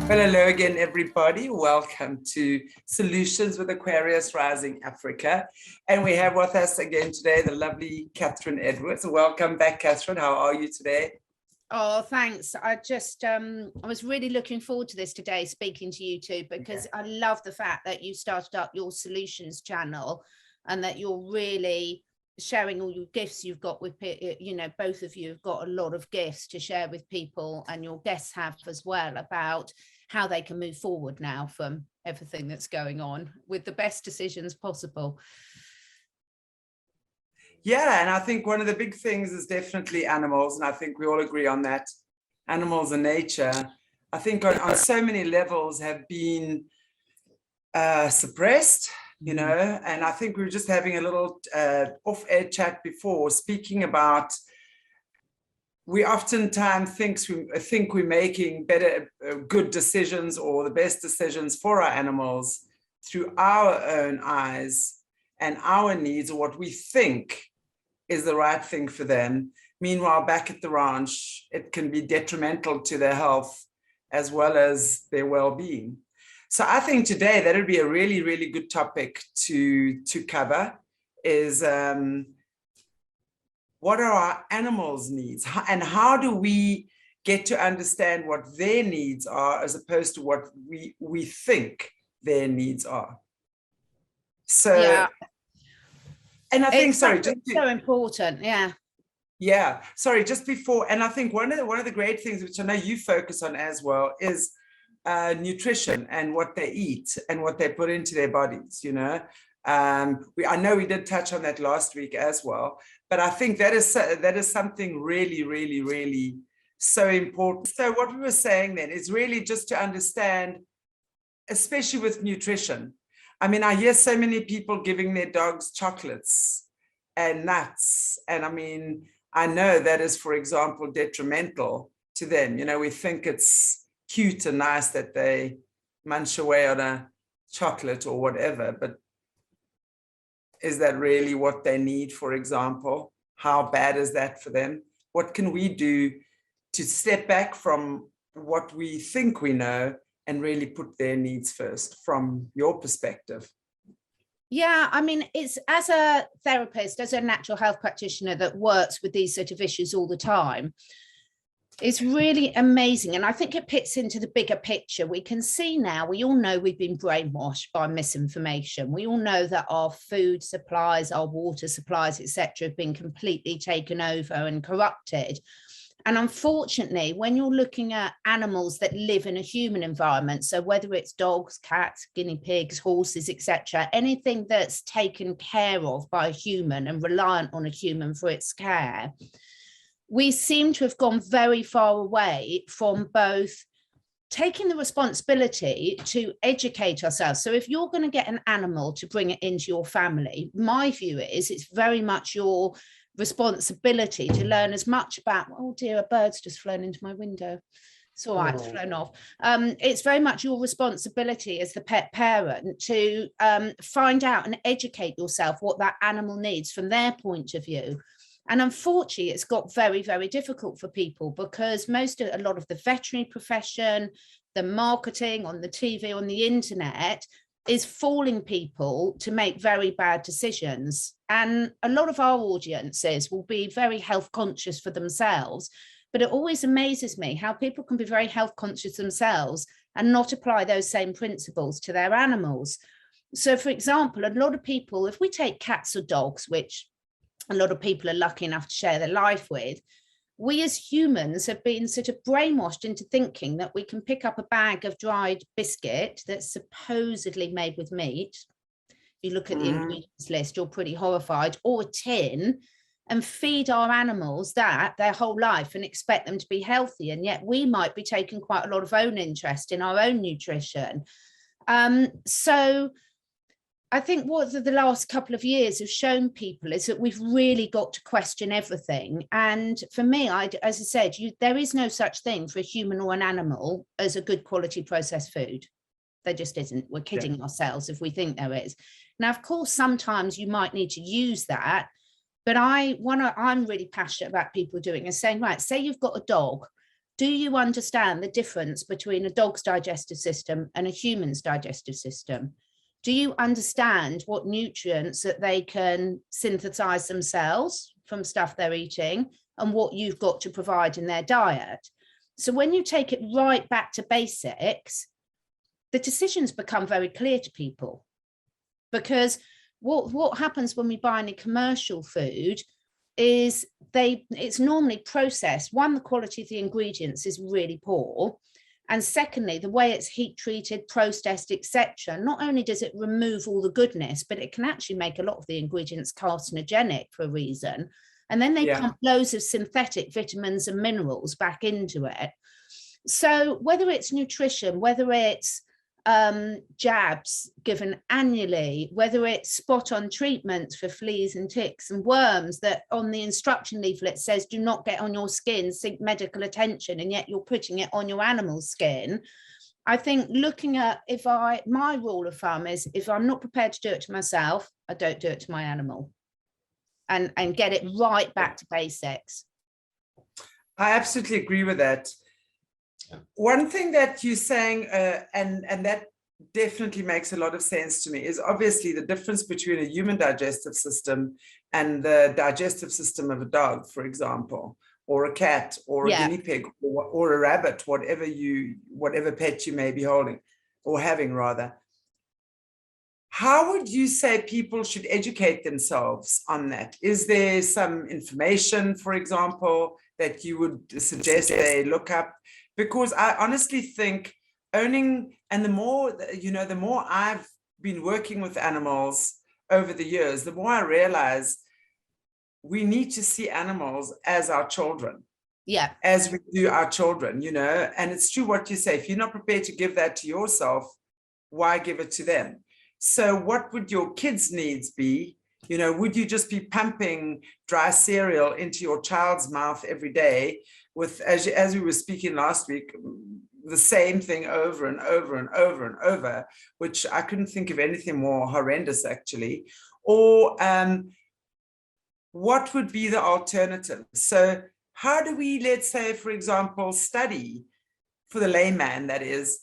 Well, hello again, everybody. Welcome to Solutions with Aquarius Rising Africa. And we have with us again today the lovely Catherine Edwards. Welcome back, Catherine. How are you today? Oh, thanks. I was really looking forward to this today, speaking to you two, because I love the fact that you started up your solutions channel and that you're really sharing all your gifts you've got with, both of you have got a lot of gifts to share with people, and your guests have as well, about how they can move forward now from everything that's going on with the best decisions possible. Yeah, and I think one of the big things is definitely animals, and I think we all agree on that. Animals and nature, I think on so many levels have been suppressed, and I think we were just having a little off-air chat before, speaking about we oftentimes think we're making better, good decisions or the best decisions for our animals through our own eyes and our needs, or what we think is the right thing for them. Meanwhile, back at the ranch, it can be detrimental to their health as well as their well-being. So I think today that would be a really, really good topic to cover is what are our animals' needs, and how do we get to understand what their needs are as opposed to what we think their needs are. So yeah. And I think, so important. Yeah. Sorry, just before, and I think one of the great things, which I know you focus on as well, is nutrition and what they eat and what they put into their bodies. I know we did touch on that last week as well, but I think that is something really, really, really so important. So what we were saying then is really just to understand, especially with nutrition. I mean, I hear so many people giving their dogs chocolates and nuts. And I mean, I know that is, for example, detrimental to them. We think it's cute and nice that they munch away on a chocolate or whatever, but is that really what they need, for example? How bad is that for them? What can we do to step back from what we think we know and really put their needs first from your perspective? Yeah, I mean, it's as a therapist, as a natural health practitioner that works with these sort of issues all the time, it's really amazing. And I think it fits into the bigger picture. We can see now, we all know we've been brainwashed by misinformation. We all know that our food supplies, our water supplies, etc., have been completely taken over and corrupted. And unfortunately, when you're looking at animals that live in a human environment, so whether it's dogs, cats, guinea pigs, horses, etc., anything that's taken care of by a human and reliant on a human for its care, we seem to have gone very far away from both taking the responsibility to educate ourselves. So if you're going to get an animal to bring it into your family, my view is it's very much your responsibility to learn as much about, oh dear, a bird's just flown into my window. It's all right, it's flown off. It's very much your responsibility as the pet parent to find out and educate yourself what that animal needs from their point of view. And unfortunately, it's got very, very difficult for people because a lot of the veterinary profession, the marketing on the TV, on the internet, is fooling people to make very bad decisions. And a lot of our audiences will be very health conscious for themselves. But it always amazes me how people can be very health conscious themselves and not apply those same principles to their animals. So, for example, a lot of people, if we take cats or dogs, which a lot of people are lucky enough to share their life with, we as humans have been sort of brainwashed into thinking that we can pick up a bag of dried biscuit that's supposedly made with meat. If you look at the ingredients list, you're pretty horrified, or a tin, and feed our animals that their whole life and expect them to be healthy. And yet we might be taking quite a lot of own interest in our own nutrition. So I think what the last couple of years have shown people is that we've really got to question everything. And for me, as I said, there is no such thing for a human or an animal as a good quality processed food. There just isn't. We're kidding ourselves if we think there is. Now, of course, sometimes you might need to use that. But I'm really passionate about people doing is saying, right, say you've got a dog do you understand the difference between a dog's digestive system and a human's digestive system? Do you understand what nutrients that they can synthesize themselves from stuff they're eating and what you've got to provide in their diet? So when you take it right back to basics, the decisions become very clear to people. Because what happens when we buy any commercial food is it's normally processed. One, the quality of the ingredients is really poor. And secondly, the way it's heat treated, processed, etc. Not only does it remove all the goodness, but it can actually make a lot of the ingredients carcinogenic for a reason. And then they pump loads of synthetic vitamins and minerals back into it. So whether it's nutrition, whether it's jabs given annually, whether it's spot on treatments for fleas and ticks and worms that on the instruction leaflet says do not get on your skin, seek medical attention, and yet you're putting it on your animal's skin. I think looking at my rule of thumb is if I'm not prepared to do it to myself, I don't do it to my animal, and get it right back to basics. I absolutely agree with that. One thing that you're saying, and that definitely makes a lot of sense to me, is obviously the difference between a human digestive system and the digestive system of a dog, for example, or a cat, or a guinea pig, or a rabbit, whatever pet you may be holding or having rather. How would you say people should educate themselves on that? Is there some information, for example, that you would suggest they look up? Because I honestly think the more I've been working with animals over the years, the more I realize we need to see animals as our children. Yeah. As we do our children, and it's true what you say. If you're not prepared to give that to yourself, why give it to them? So what would your kids' needs be? Would you just be pumping dry cereal into your child's mouth every day with, as we were speaking last week, the same thing over and over and over and over, which I couldn't think of anything more horrendous, actually? Or what would be the alternative? So how do we, let's say, for example, study, for the layman, that is,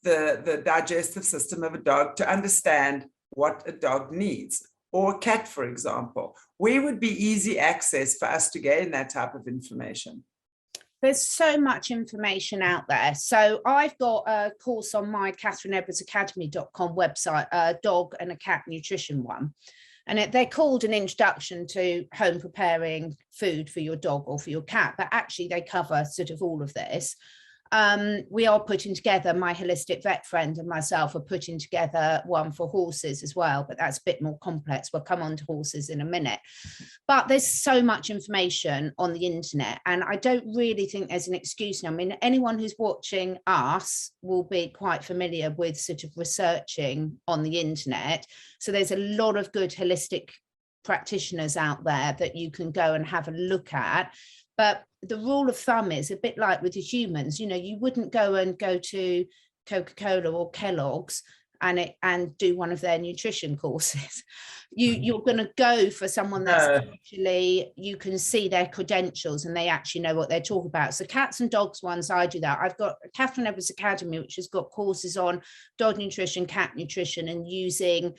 the digestive system of a dog to understand what a dog needs? Or a cat, for example? Where would be easy access for us to gain that type of information? There's so much information out there. So I've got a course on my catherineedwardsacademy.com website, a dog and a cat nutrition one. And they're called an introduction to home preparing food for your dog or for your cat, but actually they cover sort of all of this. We are putting together, my holistic vet friend and myself are putting together one for horses as well, but that's a bit more complex. We'll come on to horses in a minute. But there's so much information on the internet, and I don't really think there's an excuse now. I mean, anyone who's watching us will be quite familiar with sort of researching on the internet. So there's a lot of good holistic practitioners out there that you can go and have a look at. But the rule of thumb is a bit like with the humans, you wouldn't go to Coca-Cola or Kellogg's and do one of their nutrition courses. You're going to go for someone that's actually, you can see their credentials and they actually know what they're talking about. So cats and dogs ones, I do that. I've got Catherine Edwards Academy, which has got courses on dog nutrition, cat nutrition, and using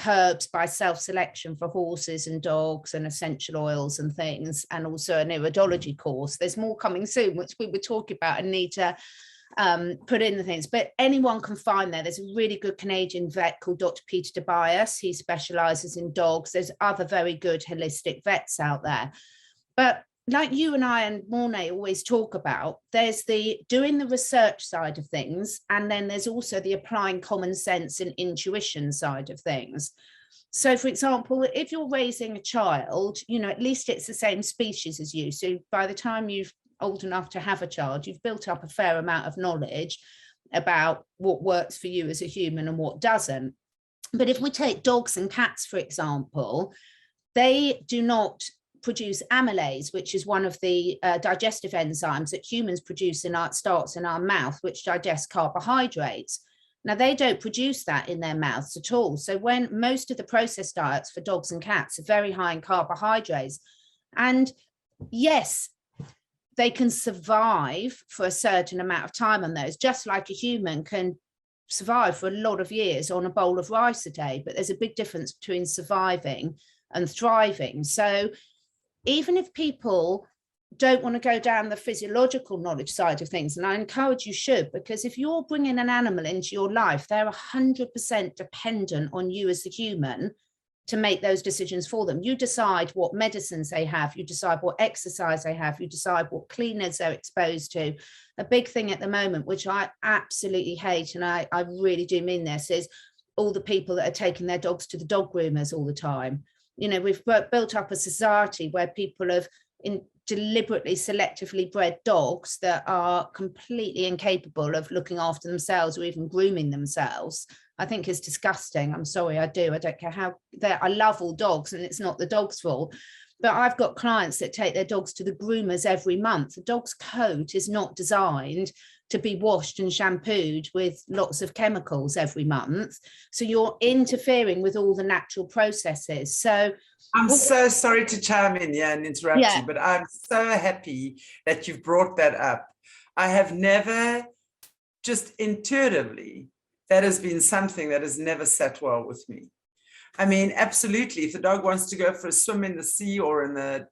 herbs by self-selection for horses and dogs and essential oils and things, and also an iridology course. There's more coming soon, which we were talking about and need to put in the things, but anyone can find there. There's a really good Canadian vet called Dr. Peter Tobias. He specializes in dogs. There's other very good holistic vets out there, but like you and I and Mornay always talk about, there's the doing the research side of things, and then there's also the applying common sense and intuition side of things. So, for example, if you're raising a child, at least it's the same species as you. So by the time you're old enough to have a child, you've built up a fair amount of knowledge about what works for you as a human and what doesn't. But if we take dogs and cats, for example, they do not produce amylase, which is one of the digestive enzymes that humans produce starts in our mouth, which digests carbohydrates. Now, they don't produce that in their mouths at all. So when most of the processed diets for dogs and cats are very high in carbohydrates, and yes, they can survive for a certain amount of time on those, just like a human can survive for a lot of years on a bowl of rice a day. But there's a big difference between surviving and thriving. So even if people don't want to go down the physiological knowledge side of things, and I encourage you should, because if you're bringing an animal into your life, they're 100% dependent on you as the human to make those decisions for them. You decide what medicines they have, you decide what exercise they have, you decide what cleaners they're exposed to. A big thing at the moment, which I absolutely hate, and I really do mean this, is all the people that are taking their dogs to the dog groomers all the time. You know, we've built up a society where people have deliberately selectively bred dogs that are completely incapable of looking after themselves or even grooming themselves. I think it's disgusting. I'm sorry, I don't care how. I love all dogs and it's not the dog's fault, but I've got clients that take their dogs to the groomers every month. The dog's coat is not designed to be washed and shampooed with lots of chemicals every month, so you're interfering with all the natural processes. So I'm so sorry to chime in here and interrupt you, but I'm so happy that you've brought that up. I have never, just intuitively, that has been something that has never sat well with me. I mean, absolutely, if the dog wants to go for a swim in the sea or in the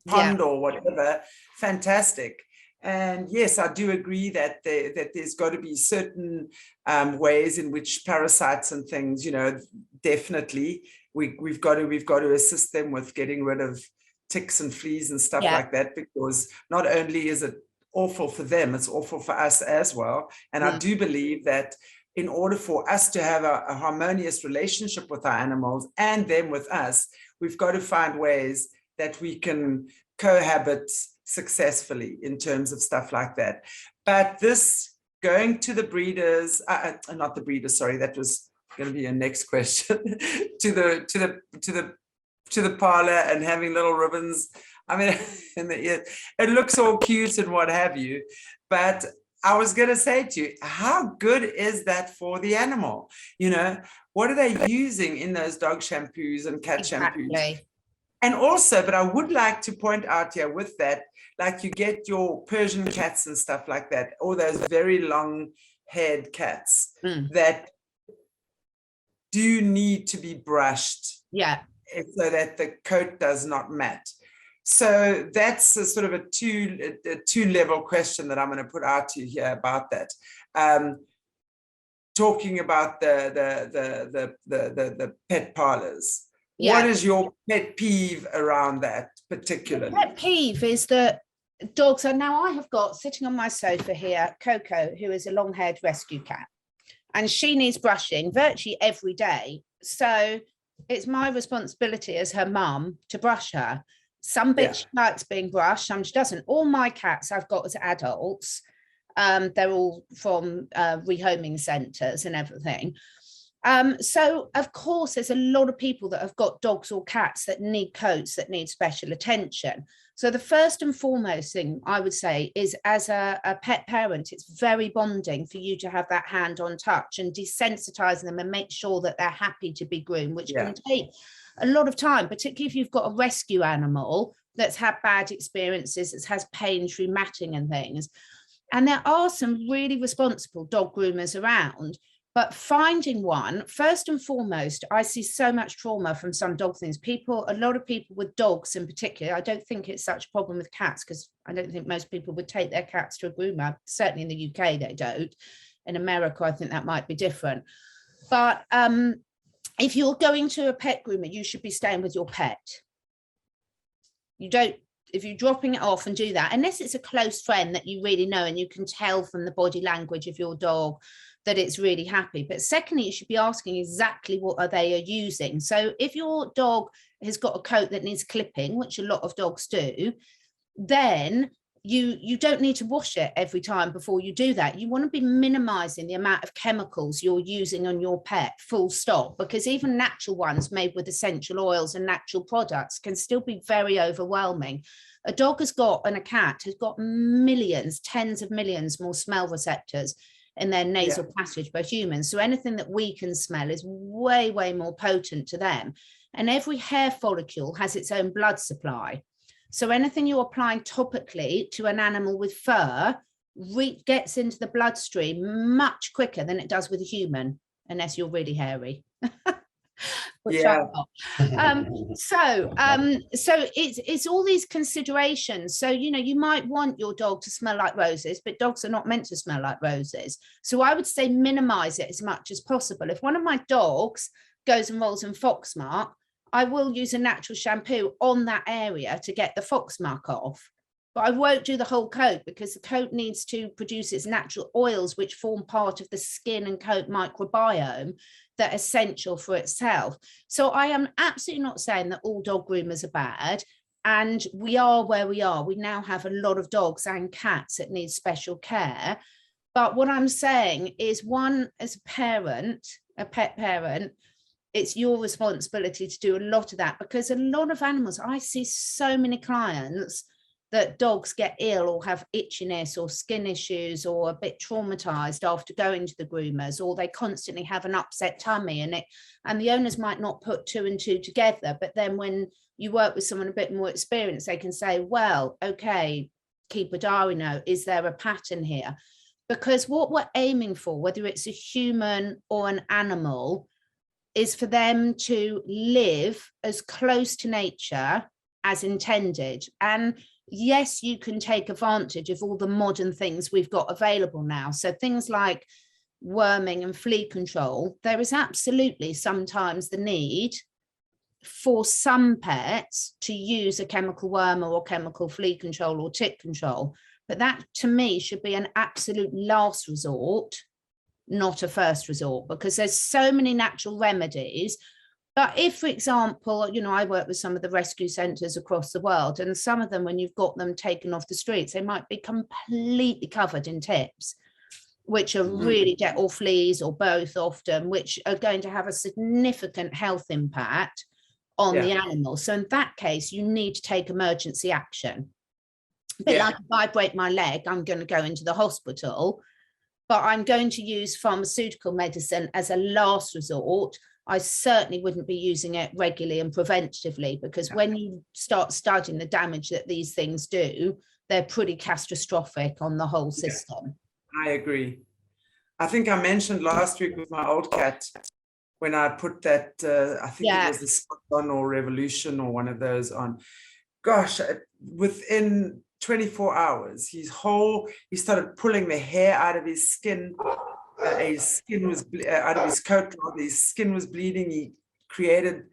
pond or whatever, fantastic. And yes, I do agree that there's got to be certain ways in which parasites and things, you know, definitely we've got to assist them with getting rid of ticks and fleas and stuff like that, because not only is it awful for them, it's awful for us as well. And I do believe that in order for us to have a harmonious relationship with our animals and them with us, we've got to find ways that we can cohabit successfully in terms of stuff like that. But this going to the breeders, not the breeders, sorry, that was going to be your next question, to the parlor and having little ribbons, I mean, in the ear, it looks all cute and what have you, but I was going to say to you, how good is that for the animal? You know, what are they using in those dog shampoos and cat shampoos? And also, but I would like to point out here with that, like you get your Persian cats and stuff like that, or those very long haired cats that do need to be brushed. So that the coat does not mat. So that's a sort of a two-level question that I'm going to put out to you here about that. Talking about the pet parlors. What is your pet peeve around that particularly? The pet peeve is that dogs are, now I have got sitting on my sofa here, Coco, who is a long-haired rescue cat, and she needs brushing virtually every day. So it's my responsibility as her mum to brush her. Some bits she likes being brushed, some she doesn't. All my cats I've got as adults, they're all from rehoming centres and everything. So of course there's a lot of people that have got dogs or cats that need coats, that need special attention. So the first and foremost thing I would say is, as a pet parent, it's very bonding for you to have that hand-on touch and desensitizing them and make sure that they're happy to be groomed, which can take a lot of time, particularly if you've got a rescue animal that's had bad experiences, that has pain through matting and things. And there are some really responsible dog groomers around. But finding one, first and foremost, I see so much trauma from some dog things. A lot of people with dogs in particular, I don't think it's such a problem with cats, because I don't think most people would take their cats to a groomer. Certainly in the UK, they don't. In America, I think that might be different. But if you're going to a pet groomer, you should be staying with your pet. If you're dropping it off and do that, unless it's a close friend that you really know and you can tell from the body language of your dog that it's really happy. But secondly, you should be asking exactly what they are using. So if your dog has got a coat that needs clipping, which a lot of dogs do, then you don't need to wash it every time before you do that. You want to be minimizing the amount of chemicals you're using on your pet, full stop, because even natural ones made with essential oils and natural products can still be very overwhelming. A dog has got, and a cat has got millions, tens of millions more smell receptors in their nasal passage by humans. So anything that we can smell is way, way more potent to them. And every hair follicle has its own blood supply. So anything you're applying topically to an animal with fur gets into the bloodstream much quicker than it does with a human, unless you're really hairy. Which Yeah. I'm not. So it's all these considerations. So, you know, you might want your dog to smell like roses, but dogs are not meant to smell like roses. So I would say minimize it as much as possible. If one of my dogs goes and rolls in fox mark, I will use a natural shampoo on that area to get the fox mark off. But I won't do the whole coat, because the coat needs to produce its natural oils, which form part of the skin and coat microbiome that are essential for itself. So I am absolutely not saying that all dog groomers are bad. And we are where we are. We now have a lot of dogs and cats that need special care. But what I'm saying is, one, as a parent, a pet parent, it's your responsibility to do a lot of that, because a lot of animals, I see so many clients that dogs get ill or have itchiness or skin issues or a bit traumatized after going to the groomers, or they constantly have an upset tummy, and the owners might not put two and two together. But then when you work with someone a bit more experienced, they can say, well, okay, keep a diary note. Is there a pattern here? Because what we're aiming for, whether it's a human or an animal, is for them to live as close to nature as intended. And yes, you can take advantage of all the modern things we've got available now. So things like worming and flea control, there is absolutely sometimes the need for some pets to use a chemical wormer or chemical flea control or tick control. But that, to me, should be an absolute last resort, not a first resort, because there's so many natural remedies. But if, for example, you know, I work with some of the rescue centres across the world, and some of them, when you've got them taken off the streets, they might be completely covered in ticks, which are really dead, or fleas, or both often, which are going to have a significant health impact on the animal. So in that case, you need to take emergency action. A bit like if I break my leg, I'm going to go into the hospital, but I'm going to use pharmaceutical medicine as a last resort. I certainly wouldn't be using it regularly and preventatively, because when you start studying the damage that these things do, they're pretty catastrophic on the whole system. I agree. I think I mentioned last week with my old cat, when I put that, I think it was the Spot On or Revolution or one of those on. Gosh, within 24 hours, he started pulling the hair out of his skin. His skin was out of his coat, his skin was bleeding. He created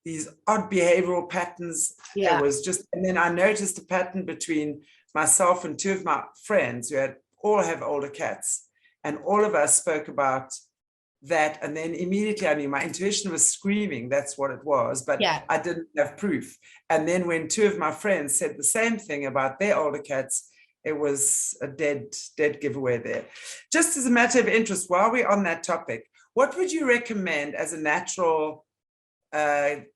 these odd behavioral patterns. It was just, and then I noticed a pattern between myself and two of my friends who all have older cats, and all of us spoke about that. And then immediately I knew my intuition was screaming that's what it was, but I didn't have proof. And then when two of my friends said the same thing about their older cats, it was a dead giveaway there. Just as a matter of interest, while we're on that topic, what would you recommend as a natural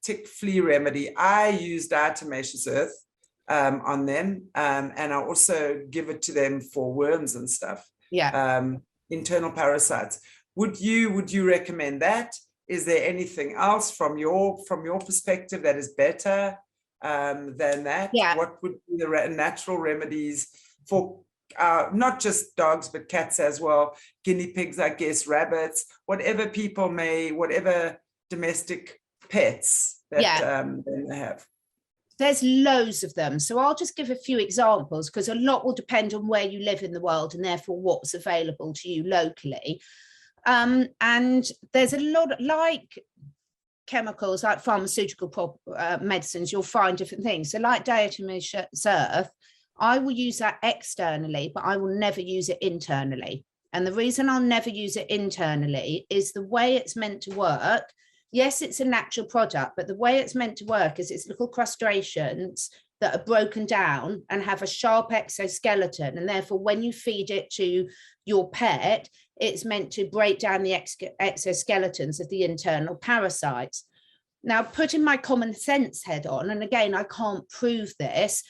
tick flea remedy? I use diatomaceous earth on them, and I also give it to them for worms and stuff. Internal parasites. Would you recommend that? Is there anything else from your perspective that is better than that? What would be the natural remedies for not just dogs, but cats as well, guinea pigs, I guess, rabbits, whatever domestic pets that they have? There's loads of them. So I'll just give a few examples, because a lot will depend on where you live in the world and therefore what's available to you locally. And there's a lot, like chemicals, like pharmaceutical medicines, you'll find different things. So like diatomaceous earth, I will use that externally, but I will never use it internally. And the reason I'll never use it internally is the way it's meant to work. Yes, it's a natural product, but the way it's meant to work is it's little crustaceans that are broken down and have a sharp exoskeleton. And therefore, when you feed it to your pet, it's meant to break down the exoskeletons of the internal parasites. Now, putting my common sense head on, and again, I can't prove this,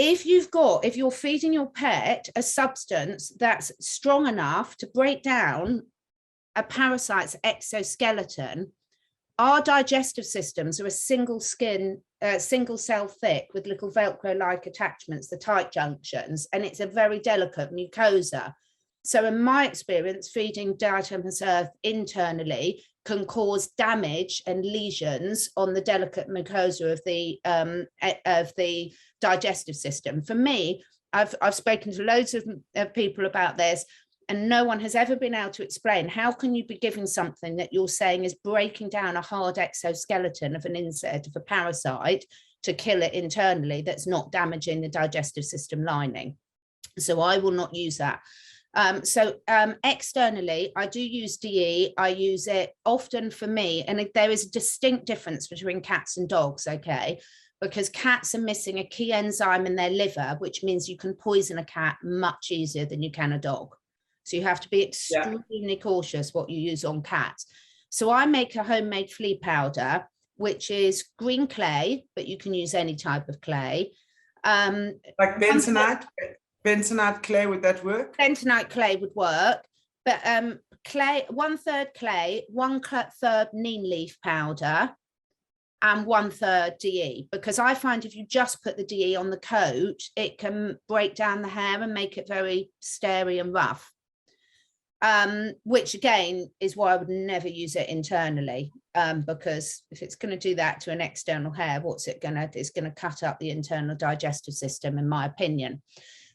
if you're feeding your pet a substance that's strong enough to break down a parasite's exoskeleton, our digestive systems are a single cell thick with little Velcro-like attachments, the tight junctions, and it's a very delicate mucosa. So in my experience, feeding diatomaceous earth internally can cause damage and lesions on the delicate mucosa of the digestive system. For me, I've spoken to loads of people about this, and no one has ever been able to explain how can you be giving something that you're saying is breaking down a hard exoskeleton of an insect, of a parasite, to kill it internally, that's not damaging the digestive system lining. So I will not use that. Externally, I do use DE. I use it often for me, and there is a distinct difference between cats and dogs, okay? Because cats are missing a key enzyme in their liver, which means you can poison a cat much easier than you can a dog. So you have to be extremely cautious what you use on cats. So I make a homemade flea powder, which is green clay, but you can use any type of clay. Like bentonite clay, would that work? Bentonite clay would work, but clay, 1/3 clay, 1/3 neem leaf powder, and 1/3 DE, because I find if you just put the DE on the coat, it can break down the hair and make it very starey and rough. Which again is why I would never use it internally, because if it's going to do that to an external hair, what's it going to do? It's going to cut up the internal digestive system, in my opinion.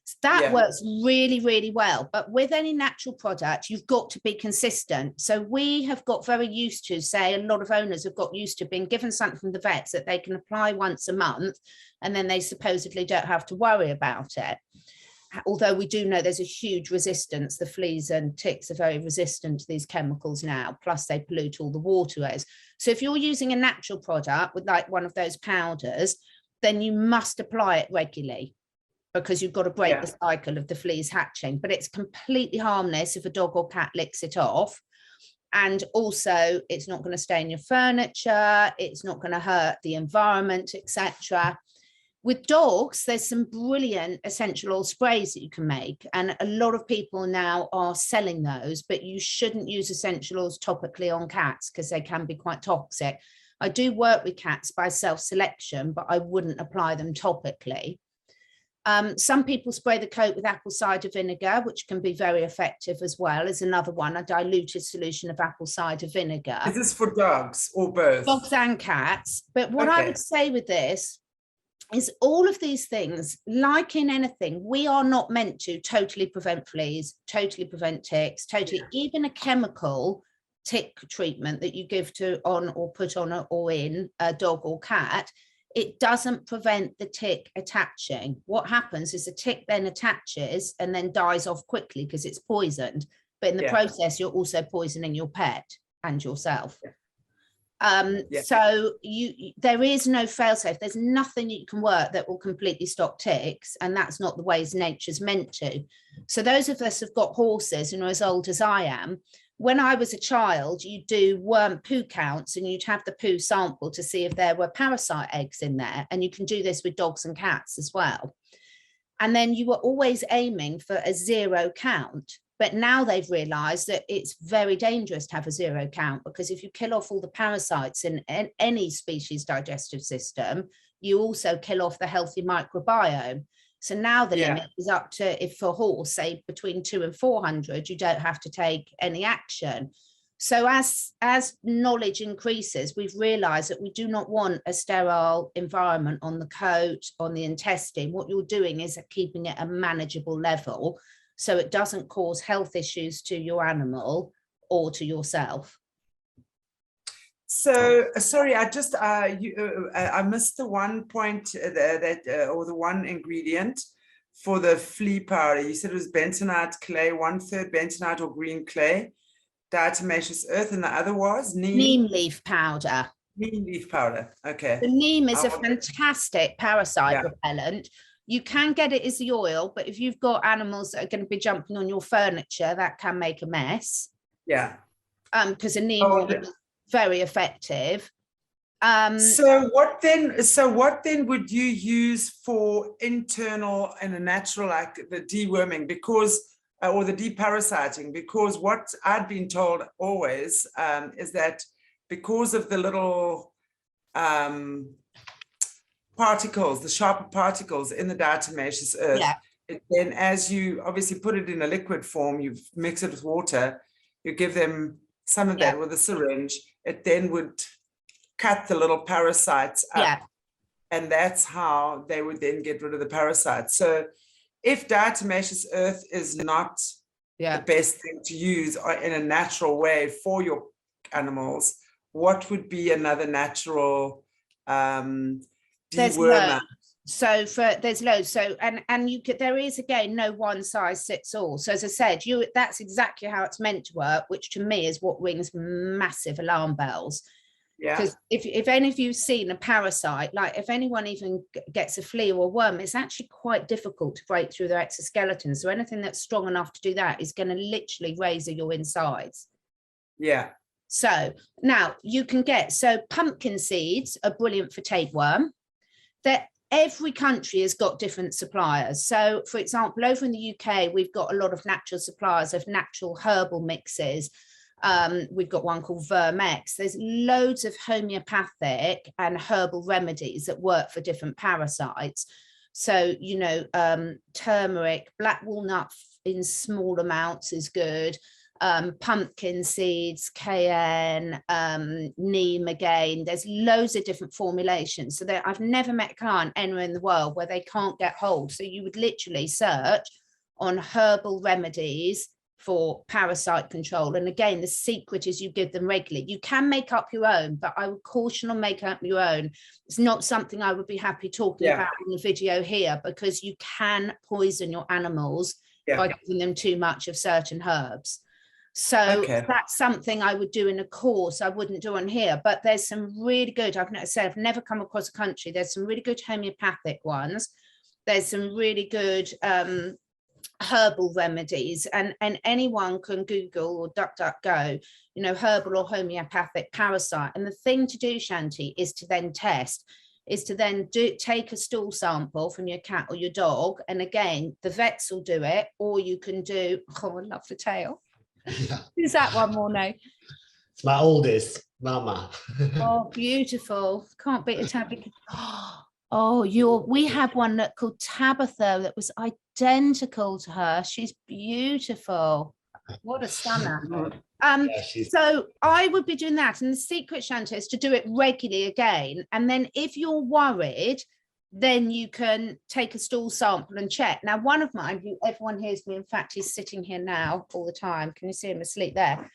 So that works really, really well. But with any natural product, you've got to be consistent. So we have got very used to, say, a lot of owners have got used to being given something from the vets that they can apply once a month, and then they supposedly don't have to worry about it. Although we do know there's a huge resistance. The fleas and ticks are very resistant to these chemicals now, plus they pollute all the waterways. So if you're using a natural product with like one of those powders, then you must apply it regularly, because you've got to break the cycle of the fleas hatching. But it's completely harmless if a dog or cat licks it off. And also it's not going to stain your furniture, it's not going to hurt the environment, etc. With dogs, there's some brilliant essential oil sprays that you can make, and a lot of people now are selling those, but you shouldn't use essential oils topically on cats because they can be quite toxic. I do work with cats by self-selection, but I wouldn't apply them topically. Some people spray the coat with apple cider vinegar, which can be very effective as well. Is another one, a diluted solution of apple cider vinegar. Is this for dogs or both? Dogs and cats. But what I would say with this is all of these things, like in anything, we are not meant to totally prevent fleas, totally prevent ticks, even a chemical tick treatment that you give to on or put on or in a dog or cat, it doesn't prevent the tick attaching. What happens is the tick then attaches and then dies off quickly because it's poisoned. But in the process, you're also poisoning your pet and yourself. So there is no fail-safe. There's nothing you can work that will completely stop ticks, and that's not the ways nature's meant to. So those of us who've got horses and are as old as I am, when I was a child, you do worm poo counts, and you'd have the poo sample to see if there were parasite eggs in there. And you can do this with dogs and cats as well. And then you were always aiming for a 0 count. But now they've realized that it's very dangerous to have a 0 count, because if you kill off all the parasites in any species digestive system, you also kill off the healthy microbiome. So now the limit is up to, if for a horse, say between 200 and 400, you don't have to take any action. So as knowledge increases, we've realized that we do not want a sterile environment on the coat, on the intestine. What you're doing is keeping it a manageable level, so it doesn't cause health issues to your animal or to yourself. So sorry, I just I missed the one point or the one ingredient for the flea powder. You said it was bentonite clay, 1/3 bentonite or green clay, diatomaceous earth, and the other was neem leaf powder. Neem leaf powder. Okay. The neem is a fantastic parasite repellent. You can get it as the oil, but if you've got animals that are going to be jumping on your furniture, that can make a mess. Yeah. Because the neem oil is very effective. So what then would you use for internal and a natural, like the deworming, because or the deparasiting? Because what I'd been told always is that because of the little particles, the sharper particles in the diatomaceous earth, Yeah. then as you obviously put it in a liquid form, you mix it with water, you give them some of that with a syringe, it then would cut the little parasites up. Yeah. And that's how they would then get rid of the parasites. So if diatomaceous earth is not the best thing to use in a natural way for your animals, what would be another natural dewormer? So there's loads. So and you could, there is again no one size fits all. So as I said, that's exactly how it's meant to work, which to me is what rings massive alarm bells. Because if any of you've seen a parasite, like if anyone even gets a flea or a worm, it's actually quite difficult to break through their exoskeleton. So anything that's strong enough to do that is going to literally razor your insides. Yeah. So now you can so pumpkin seeds are brilliant for tapeworm. That every country has got different suppliers. So for example, over in the UK, we've got a lot of natural suppliers of natural herbal mixes. We've got one called Vermex. There's loads of homeopathic and herbal remedies that work for different parasites. So, you know, turmeric, black walnut in small amounts is good. Pumpkin seeds, cayenne, neem again. There's loads of different formulations. So I've never met a client anywhere in the world where they can't get hold. So you would literally search on herbal remedies for parasite control. And again, the secret is you give them regularly. You can make up your own, but I would caution on making up your own. It's not something I would be happy talking about in the video here, because you can poison your animals by giving them too much of certain herbs. So that's something I would do in a course. I wouldn't do on here, but there's some really good, I've never come across a country. There's some really good homeopathic ones. There's some really good herbal remedies, and anyone can Google or DuckDuckGo, you know, herbal or homeopathic parasite. And the thing to do, Shanti, is to then test, is to then take a stool sample from your cat or your dog. And again, the vets will do it, or you can do, oh, I love the tail. Yeah. Who's that one, Morno? It's my oldest, Mama. Oh, beautiful. Can't beat a tabby. Oh, we had one that called Tabitha that was identical to her. She's beautiful. What a stunner. So I would be doing that. And the secret, Chantelle, is to do it regularly again. And then if you're worried, then you can take a stool sample and check. Now, one of mine, who everyone hears me, in fact, he's sitting here now all the time. Can you see him asleep there?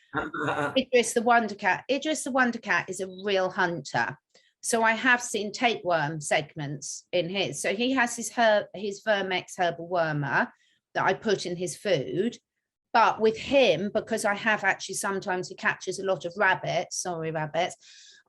Idris the Wonder Cat. Idris the Wonder Cat is a real hunter. So I have seen tapeworm segments in his. So he has his Vermex herbal wormer that I put in his food. But with him, because I have actually, sometimes he catches a lot of rabbits, sorry, rabbits,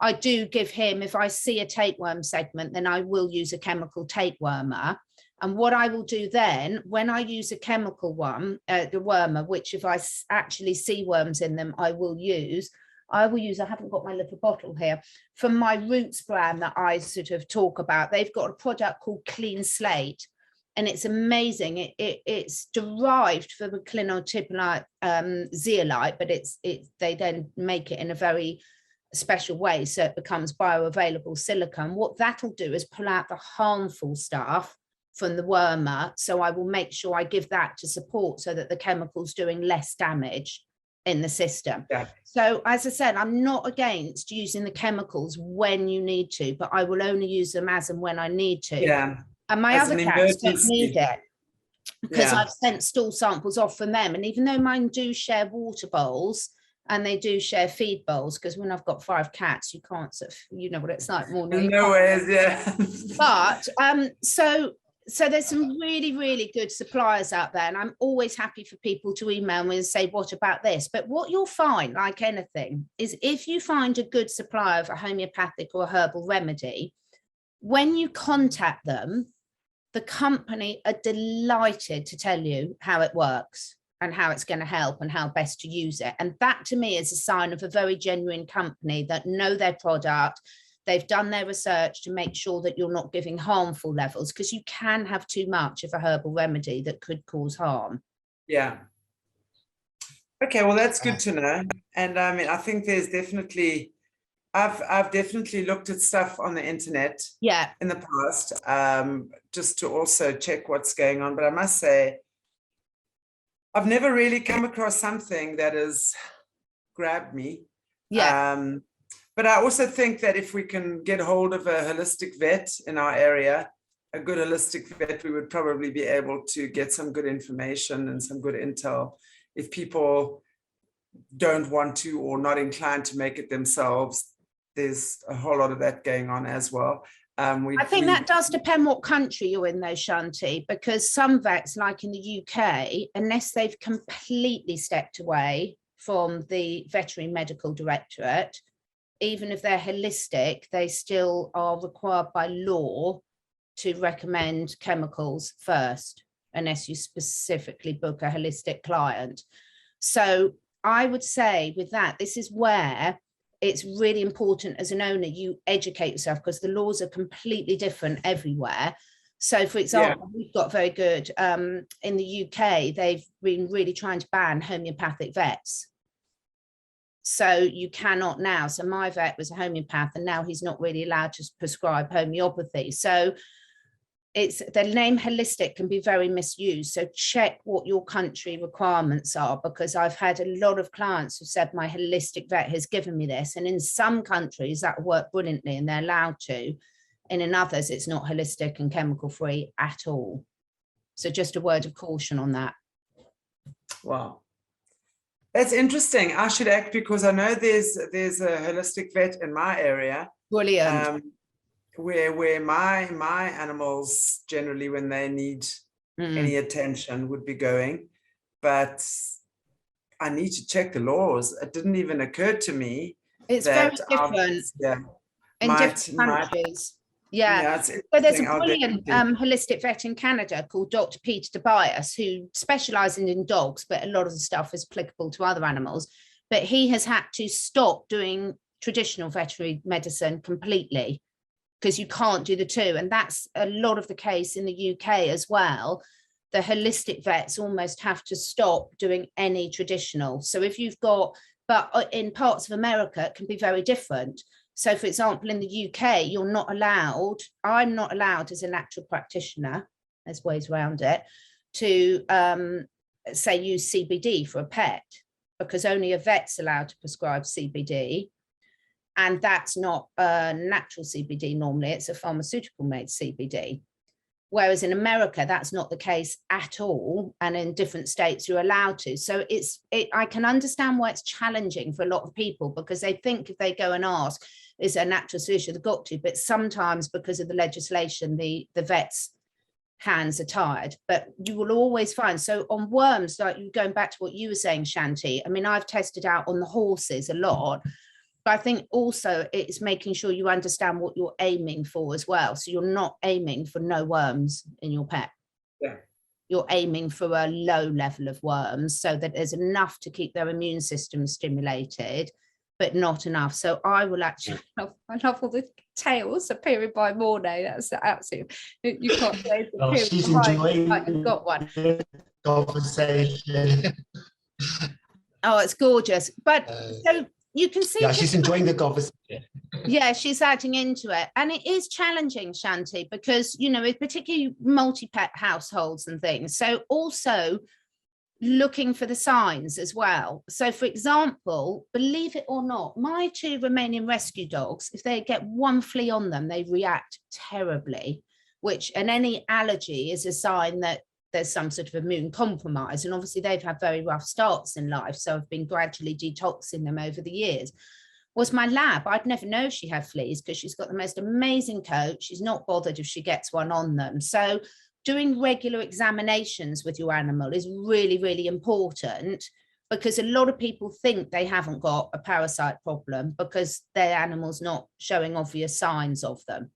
I do give him, if I see a tapeworm segment, then I will use a chemical tapewormer. And what I will do then, when I use a chemical one, the wormer, which if I actually see worms in them, I will use, I haven't got my little bottle here, from my Roots brand that I sort of talk about. They've got a product called Clean Slate, and it's amazing. It's derived from a clinotypolite zeolite, but they then make it in a very special way, so it becomes bioavailable silicone. What that'll do is pull out the harmful stuff from the wormer. So I will make sure I give that to support so that the chemical's doing less damage in the system. So as I said, I'm not against using the chemicals when you need to, but I will only use them as and when I need to. And my other cats don't need it, because I've sent stool samples off from them. And even though mine do share water bowls and they do share feed bowls, because when I've got 5 cats, you can't sort of, you know what it's like more. No ways, But so there's some really, really good suppliers out there, and I'm always happy for people to email me and say, what about this? But what you'll find, like anything, is if you find a good supplier of a homeopathic or a herbal remedy, when you contact them, the company are delighted to tell you how it works and how it's going to help and how best to use it. And that to me is a sign of a very genuine company that know their product. They've done their research to make sure that you're not giving harmful levels, because you can have too much of a herbal remedy that could cause harm. Yeah. Okay, well, that's good to know. And I mean, I think there's definitely I've definitely looked at stuff on the internet Yeah. in the past, just to also check what's going on. But I must say, I've never really come across something that has grabbed me. Yeah. But I also think that if we can get hold of a holistic vet in our area, a good holistic vet, we would probably be able to get some good information and some good intel. If people don't want to or not inclined to make it themselves, there's a whole lot of that going on as well. I think that does depend what country you're in though, Shanti, because some vets, like in the UK, unless they've completely stepped away from the veterinary medical directorate, even if they're holistic, they still are required by law to recommend chemicals first, unless you specifically book a holistic client. So I would say with that, this is where it's really important as an owner, you educate yourself, because the laws are completely different everywhere. So for example, we've got very good, in the UK, they've been really trying to ban homeopathic vets. So you cannot now. So my vet was a homeopath and now he's not really allowed to prescribe homeopathy. So it's the name holistic can be very misused. So check what your country requirements are, because I've had a lot of clients who said my holistic vet has given me this. And in some countries that work brilliantly and they're allowed to. And in others, it's not holistic and chemical free at all. So just a word of caution on that. Wow. That's interesting. I should act, because I know there's a holistic vet in my area. Brilliant. Where my animals generally, when they need any attention, would be going. But I need to check the laws. It didn't even occur to me. It's very different in different countries. Yeah. So there's a brilliant holistic vet in Canada called Dr. Peter Tobias, who specializes in dogs, but a lot of the stuff is applicable to other animals. But he has had to stop doing traditional veterinary medicine completely, because you can't do the two. And that's a lot of the case in the UK as well. The holistic vets almost have to stop doing any traditional. So if you've got, but in parts of America, it can be very different. So for example, in the UK, you're not allowed, I'm not allowed as a natural practitioner, there's ways around it, to say use CBD for a pet, because only a vet's allowed to prescribe CBD. And that's not a natural CBD normally, it's a pharmaceutical made CBD. Whereas in America, that's not the case at all. And in different states, you're allowed to. So I can understand why it's challenging for a lot of people, because they think if they go and ask, is there a natural solution, they've got to. But sometimes because of the legislation, the vets' hands are tied. But you will always find, so on worms, like you going back to what you were saying, Shanti, I mean, I've tested out on the horses a lot. But I think also it's making sure you understand what you're aiming for as well. So you're not aiming for no worms in your pet. Yeah. You're aiming for a low level of worms so that there's enough to keep their immune system stimulated, but not enough. So I will actually, I love all the tails appearing by morning. That's absolutely, you can't say oh, she's enjoying like you've got one. The conversation. Oh, it's gorgeous. But so you can see, yeah, she's enjoying the conversation. Yeah, she's adding into it. And it is challenging, Shanti, because, you know, particularly multi-pet households and things. So also looking for the signs as well. So for example, believe it or not, my 2 Romanian rescue dogs, if they get one flea on them, they react terribly, and any allergy is a sign that there's some sort of immune compromise. And obviously they've had very rough starts in life. So I've been gradually detoxing them over the years. Was my lab, I'd never know she had fleas because she's got the most amazing coat. She's not bothered if she gets one on them. So doing regular examinations with your animal is really, really important, because a lot of people think they haven't got a parasite problem because their animal's not showing obvious signs of them.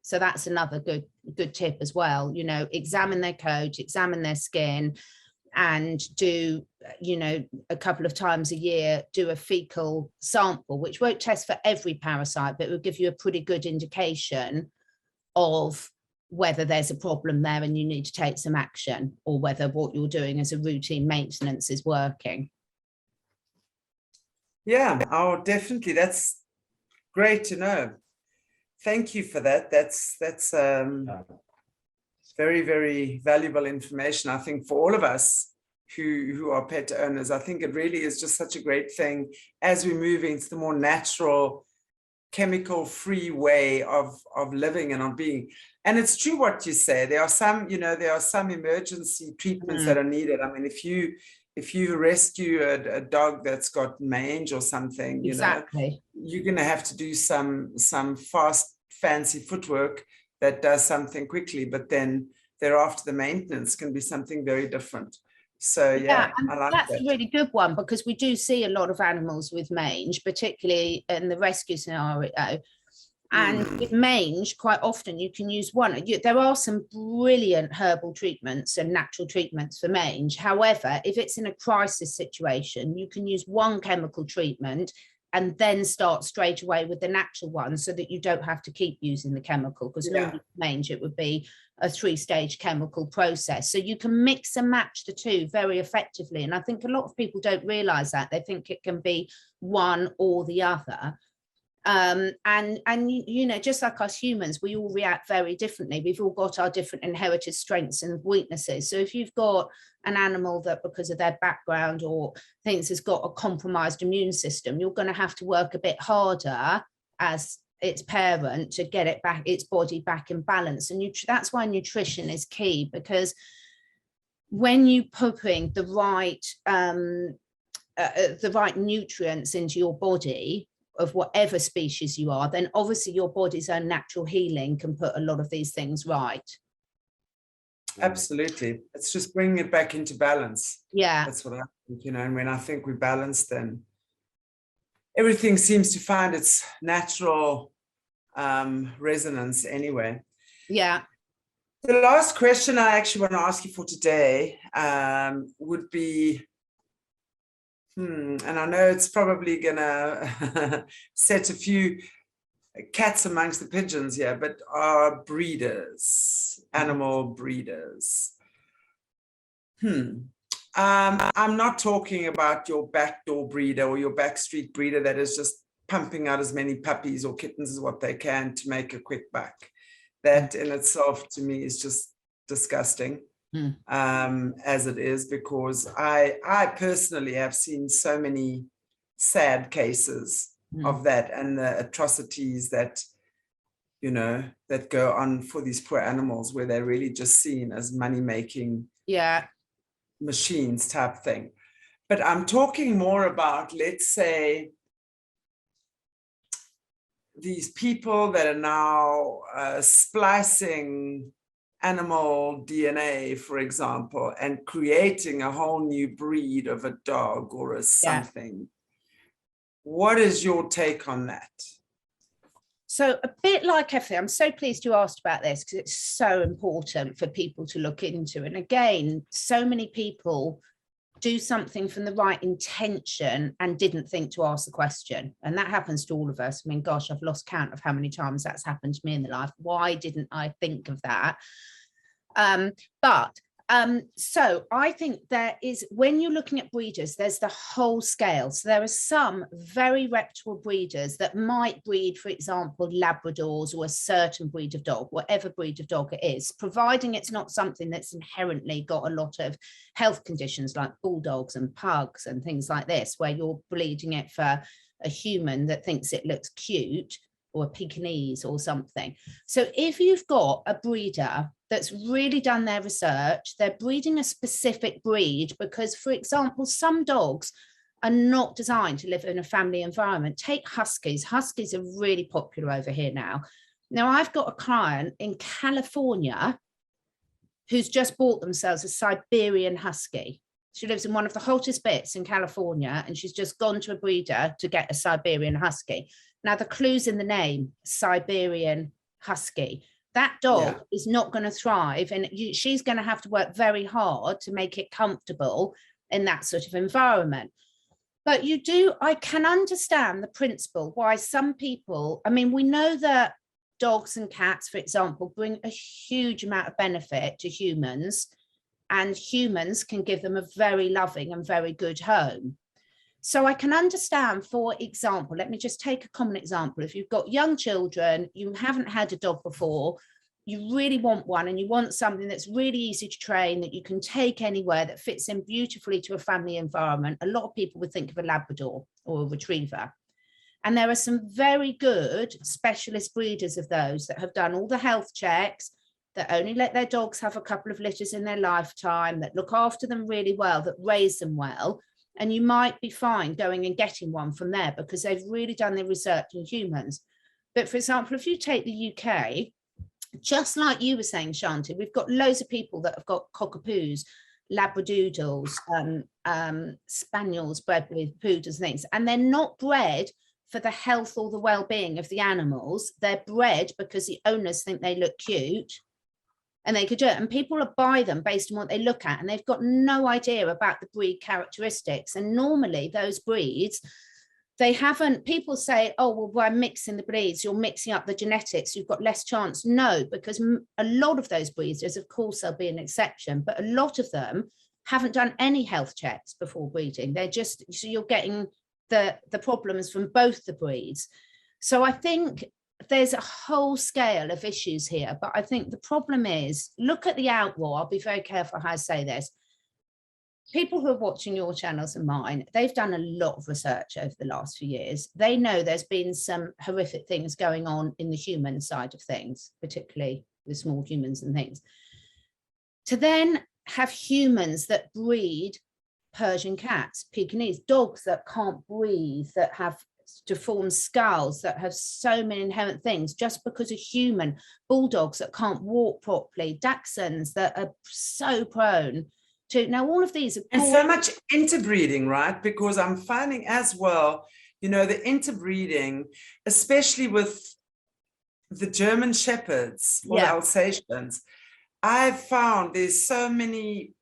So that's another good tip as well. You know, examine their coat, examine their skin, and do, you know, a couple of times a year, do a fecal sample, which won't test for every parasite, but it will give you a pretty good indication of whether there's a problem there and you need to take some action, or whether what you're doing as a routine maintenance is working. Yeah, oh, definitely. That's Great to know. Thank you for that. That's very, very valuable information, I think, for all of us who are pet owners. I think it really is just such a great thing as we move into the more natural, chemical-free way of living and of being. And it's true what you say. There are some, there are some emergency treatments that are needed. I mean, if you rescue a dog that's got mange or something, Exactly. you're going to have to do some fast, fancy footwork that does something quickly, but then thereafter the maintenance can be something very different. So yeah, I like that's that. a really good one, because we do see a lot of animals with mange, particularly in the rescue scenario. And with mange, quite often you can use one. There are some brilliant herbal treatments and natural treatments for mange. However, if it's in a crisis situation, you can use one chemical treatment and then start straight away with the natural one, so that you don't have to keep using the chemical, because normally mange, it would be a 3-stage chemical process. So you can mix and match the two very effectively. And I think a lot of people don't realize that. They think it can be one or the other. And just like us humans, we all react very differently. We've all got our different inherited strengths and weaknesses. So if you've got an animal that, because of their background or things, has got a compromised immune system, you're going to have to work a bit harder as its parent to get it back, its body back in balance. And that's why nutrition is key, because when you putting the right nutrients into your body of whatever species you are, then obviously your body's own natural healing can put a lot of these things right. Absolutely. It's just bringing it back into balance. Yeah. That's what I think, and when I think we're balanced, then everything seems to find its natural resonance anyway. Yeah. The last question I actually want to ask you for today would be, and I know it's probably gonna set a few cats amongst the pigeons here, but are breeders, animal breeders. I'm not talking about your backdoor breeder or your backstreet breeder that is just pumping out as many puppies or kittens as what they can to make a quick buck. That in itself, to me, is just disgusting. As it is, because I personally have seen so many sad cases of that, and the atrocities that that go on for these poor animals, where they're really just seen as money-making machines type thing. But I'm talking more about, let's say, these people that are now splicing animal DNA, for example, and creating a whole new breed of a dog or a something. What is your take on that? So a bit like everything, I'm so pleased you asked about this, because it's so important for people to look into. And again, so many people do something from the right intention and didn't think to ask the question. And that happens to all of us. I mean, gosh, I've lost count of how many times that's happened to me in the life. Why didn't I think of that? So I think there is, when you're looking at breeders, there's the whole scale. So there are some very reputable breeders that might breed, for example, Labradors or a certain breed of dog, whatever breed of dog it is, providing it's not something that's inherently got a lot of health conditions like bulldogs and pugs and things like this, where you're breeding it for a human that thinks it looks cute, or a Pekingese or something. So if you've got a breeder that's really done their research, they're breeding a specific breed, because, for example, some dogs are not designed to live in a family environment. Take huskies. Huskies are really popular over here now. Now, I've got a client in California who's just bought themselves a Siberian husky. She lives in one of the hottest bits in California, and she's just gone to a breeder to get a Siberian husky. Now, the clue's in the name, Siberian husky. That dog is not going to thrive, and she's going to have to work very hard to make it comfortable in that sort of environment. But I can understand the principle why some people, I mean, we know that dogs and cats, for example, bring a huge amount of benefit to humans, and humans can give them a very loving and very good home. So I can understand, for example, let me just take a common example. If you've got young children, you haven't had a dog before, you really want one, and you want something that's really easy to train, that you can take anywhere, that fits in beautifully to a family environment. A lot of people would think of a Labrador or a Retriever. And there are some very good specialist breeders of those that have done all the health checks, that only let their dogs have a couple of litters in their lifetime, that look after them really well, that raise them well. And you might be fine going and getting one from there because they've really done their research in humans. But for example, if you take the UK, just like you were saying, Chantelle, we've got loads of people that have got cockapoos, labradoodles, spaniels bred with poodles and things, and they're not bred for the health or the well-being of the animals. They're bred because the owners think they look cute and they could do it. And people will buy them based on what they look at, and they've got no idea about the breed characteristics. And normally those breeds, they haven't, people say, oh, well, by mixing the breeds, you're mixing up the genetics, you've got less chance. No, because a lot of those breeders, of course, there'll be an exception, but a lot of them haven't done any health checks before breeding. They're just, so you're getting the problems from both the breeds. So I think there's a whole scale of issues here, but I think the problem is, look at the outlaw. I'll be very careful how I say this. People who are watching your channels and mine, they've done a lot of research over the last few years. They know there's been some horrific things going on in the human side of things, particularly with small humans and things. To then have humans that breed Persian cats, Pekingese, dogs that can't breathe, that have deformed skulls, that have so many inherent things just because a human, bulldogs that can't walk properly, Dachshunds that are so prone to, now all of these are and so much interbreeding, right? Because I'm finding as well, you know, the interbreeding, especially with the German Shepherds or the Alsatians, I've found there's so many